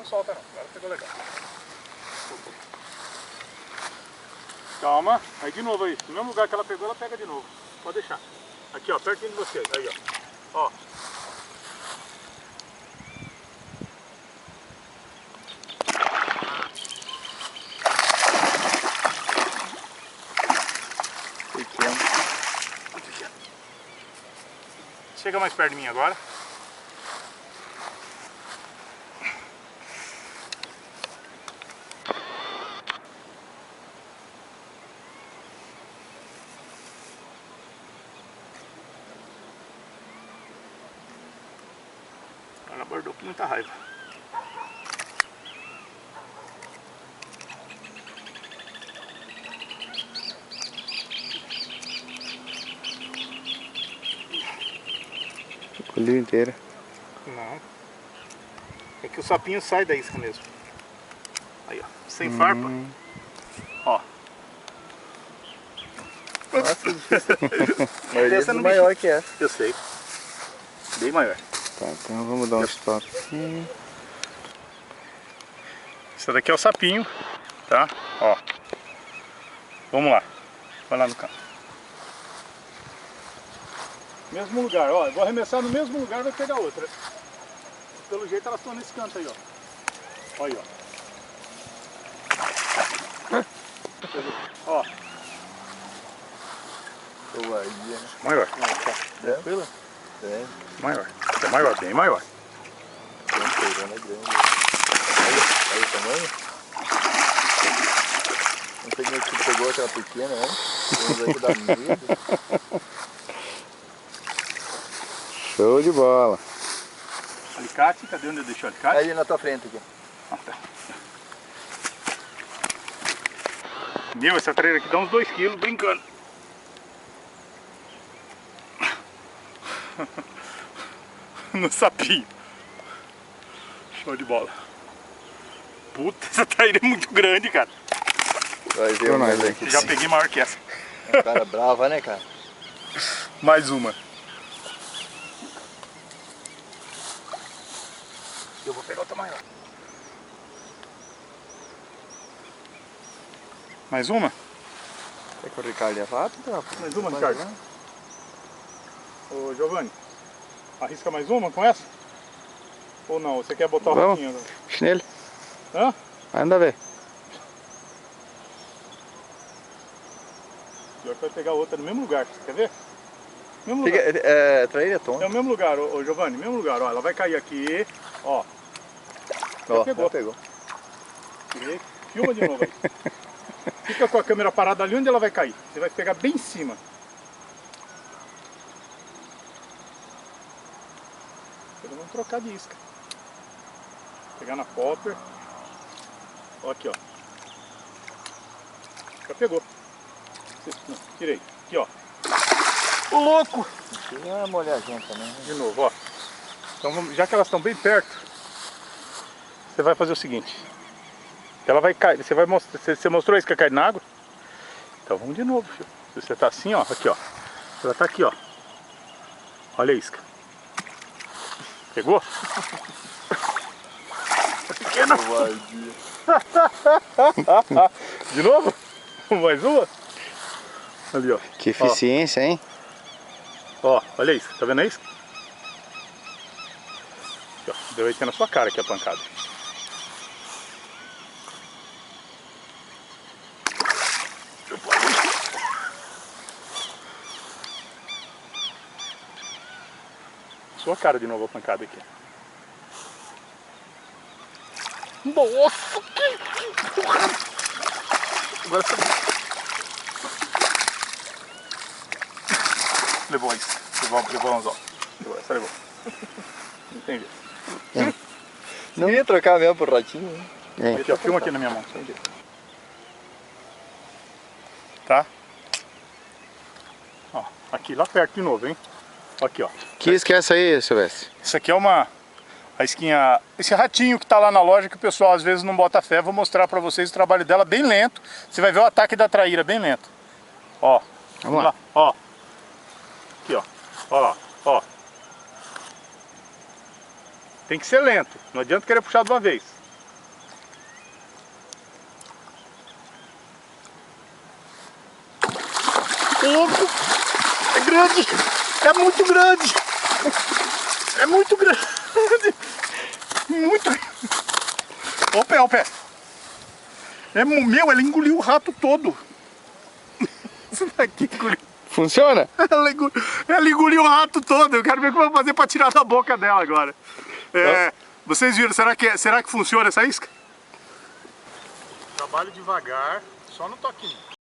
não solta não. Agora pegou legal. Calma. Aí de novo aí. No mesmo lugar que ela pegou, ela pega de novo. Pode deixar. Aqui ó, pertinho de vocês. Aí ó. Ó. Chega mais perto de mim agora. Ela abordou com muita raiva. Colheu inteira. Não. É que o sapinho sai da isca mesmo. Aí ó, sem farpa. Ó. Nossa, a maioria é maior que essa. Eu sei. Bem maior. Tá, então vamos dar um stop. Esse daqui é o sapinho, tá? Ó. Vamos lá. Vai lá no canto. Mesmo lugar, ó. Eu vou arremessar no mesmo lugar e vai pegar outra. Pelo jeito elas estão nesse canto aí, ó. Olha aí, ó. Ó. Covardia, né? Maior. Tranquilo? É. Maior. É maior, bem maior. Grande. Olha o tamanho. Não sei como é que você pegou aquela pequena, né? Vamos aqui dar medo. Show de bola. Alicate, cadê onde eu deixei o alicate? Aí na tua frente aqui. Ah, tá. Meu, essa traíra aqui dá uns 2 kg brincando. No sapinho. Show de bola. Puta, essa traíra é muito grande, cara. Vai ver mais aqui. Já peguei maior que essa. Cara brava, né, cara? Mais uma. Eu vou pegar outra maior. Mais uma? Quer que o Ricardo ia rápido? Mais uma, Ricardo. Ô, Giovanni, arrisca mais uma com essa? Ou não? Você quer botar o roquinho agora? Chinelo. Hã? Anda ver. Pior que vai pegar outra no mesmo lugar, você quer ver? Mesmo Fica, lugar. traíra tonta. É o mesmo lugar, ô Giovanni, mesmo lugar, ó. Ela vai cair aqui, ó. Ó, pegou. pegou. Tirei. Filma de novo aí. Fica com a câmera parada ali onde ela vai cair. Você vai pegar bem em cima. Agora vamos trocar de isca. Pegar na popper. Ó aqui, ó. Já pegou. Não, tirei. Aqui, ó. Ô louco! Tinha uma molhadinha também, né? De novo, ó. Então, já que elas estão bem perto, você vai fazer o seguinte. Ela vai cair. Você vai mostrar. Você mostrou a isca cair na água? Então vamos de novo, filho. Se você tá assim, ó. Aqui, ó. Ela tá aqui, ó. Olha a isca. Pegou? Tá pequena. De novo? Mais uma? Ali, ó. Que eficiência, hein? Ó, olha isso. Tá vendo a isca? Aqui, ó. Deu aí na sua cara aqui a pancada. Sua cara de novo a pancada aqui. Nossa, que porra! Agora você... Levou a isca. Levou o anzol. Essa levou. Não tem jeito. Não ia trocar mesmo por ratinho, né? Aqui, ó, filma aqui na minha mão. Tá? Ó, aqui, lá perto de novo, hein? Aqui, ó. Que isca é essa aí, Silvestre? Isso aqui é uma... A isquinha... Esse ratinho que tá lá na loja, que o pessoal às vezes não bota fé. Vou mostrar pra vocês o trabalho dela bem lento. Você vai ver o ataque da traíra bem lento. Ó. Vamos lá. Ó. Aqui, ó. Ó lá. Ó. Tem que ser lento. Não adianta querer puxar de uma vez. Louco! É grande! É muito grande! É muito grande! Muito grande! Ó o pé, ó o pé! Meu, ela engoliu o rato todo! Isso daqui engoliu. Funciona? Ela engoliu o rato todo! Eu quero ver o que eu vou fazer pra tirar da boca dela agora! Vocês viram? Será que funciona essa isca? Trabalho devagar, só no toquinho.